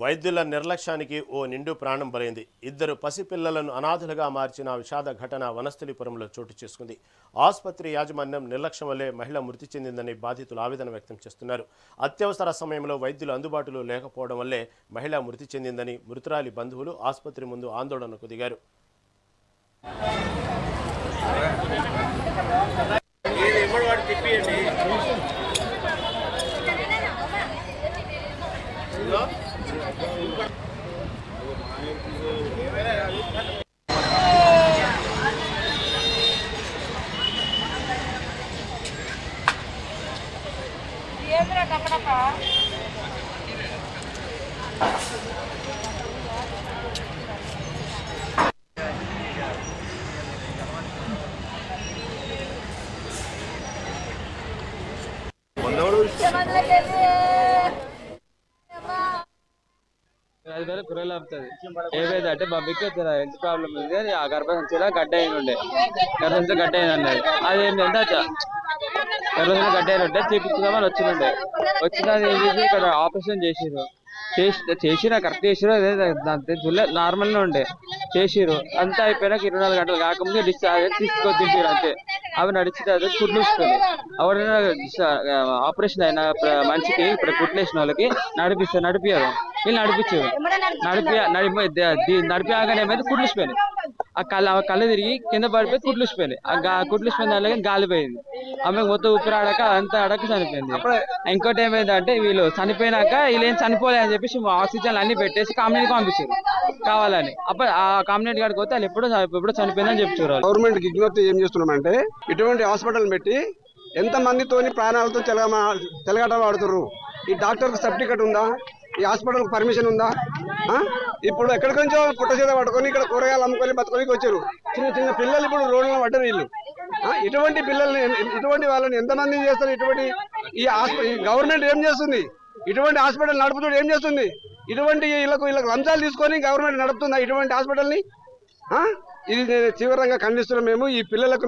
వైద్యుల నిర్లక్ష్యానికి ఓ నిండు ప్రాణం బలైంది. ఇద్దరు పసిపిల్లలను అనాథలుగా మార్చిన విషాద ఘటన వనస్థలిపురంలో చోటు చేసుకుంది. ఆసుపత్రి యాజమాన్యం నిర్లక్ష్యం వల్లే మహిళ మృతి చెందిందని బాధితులు ఆవేదన వ్యక్తం చేస్తున్నారు. అత్యవసర సమయంలో వైద్యులు అందుబాటులో లేకపోవడం వల్లే మహిళ మృతి చెందిందని మృతురాలి బంధువులు ఆసుపత్రి ముందు ఆందోళనకు దిగారు. కూరలు అవుతుంది ఏమైందంటే మమ్మీకి హెల్త్ ప్రాబ్లమ్ ఉంది అని ఆ గర్భసంచిలో గడ్డ అయిన ఉండే గర్భసంచిలో గడ్డ అయిన అన్నది అది ఏంటంటే గర్భసంచిలో గడ్డ అయిన ఉంటే చూపించుదామని వచ్చిండే వచ్చినది ఏం చేసి ఇక్కడ ఆపరేషన్ చేసిరా కరెక్ట్ చేసిరు అదే నార్మల్ గా ఉండే చేసిరు అంతా అయిపోయినాక 24 గంటలు కాకముందే డిశ్చార్జ్ తీసుకొచ్చింటారు అంతే. అవి నడిచితే అది కుట్లు వస్తుంది ఎవరైనా ఆపరేషన్ అయిన మనిషికి ఇప్పుడు కుట్లు వేసిన వాళ్ళకి నడిపియారు వీళ్ళు నడిపియాగానే ఏమైతే కుట్లు వస్తున్నాయి ఆ కళ్ళు తిరిగి కింద పడిపోయి కుట్లు వస్తున్నాయి ఆ కుట్లు వస్తున్న దానిలో గాలిపోయింది ఆమె మొత్తం ఊపిరాడక అంతా అడక చనిపోయింది. ఇంకోటి ఏమైందంటే వీళ్ళు చనిపోయినాక వీళ్ళు ఏం చనిపోలే అని చెప్పేసి ఆక్సిజన్ అన్ని పెట్టేసి కామ్యూనిటీకి పంపించారు కావాలని. అప్పుడు ఆ కామ్యూనిటీ కాడికి పోతే వాళ్ళు ఎప్పుడో చనిపోయిందని చెప్తారు. గవర్నమెంట్ విజ్ఞప్తి ఏం చేస్తున్నామంటే ఇటువంటి హాస్పిటల్ పెట్టి ఎంత మందితోని ప్రాణాలతో చెలగాట వాడుతున్నారు. ఈ డాక్టర్కి సర్టిఫికెట్ ఉందా? ఈ హాస్పిటల్కి పర్మిషన్ ఉందా? ఇప్పుడు ఎక్కడికి నుంచో పుట్ట చేత పట్టుకొని ఇక్కడ కూరగాయలు అమ్ముకొని బతుకొని వచ్చారు. చిన్న పిల్లలు ఇప్పుడు రోడ్లను పడ్డారు వీళ్ళు. ఇటువంటి పిల్లల్ని ఇటువంటి వాళ్ళని ఎంతమంది చేస్తారు? ఇటువంటి ఈ గవర్నమెంట్ ఏం చేస్తుంది? ఇటువంటి హాస్పిటల్ నడుపుతూ ఏం చేస్తుంది? ఇటువంటి వీళ్ళకు లంచాలు తీసుకొని గవర్నమెంట్ నడుపుతుందా ఇటువంటి హాస్పిటల్ని? ఇది తీవ్రంగా ఖండిస్తున్నాం మేము. ఈ పిల్లలకు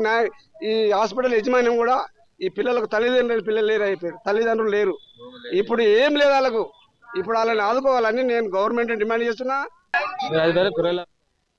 ఈ హాస్పిటల్ యజమాన్యం కూడా ఈ పిల్లలకు తల్లిదండ్రులు లేరు. ఇప్పుడు ఏం లేదు వాళ్ళకు. ఇప్పుడు వాళ్ళని ఆదుకోవాలని నేను గవర్నమెంట్ డిమాండ్ చేస్తున్నా.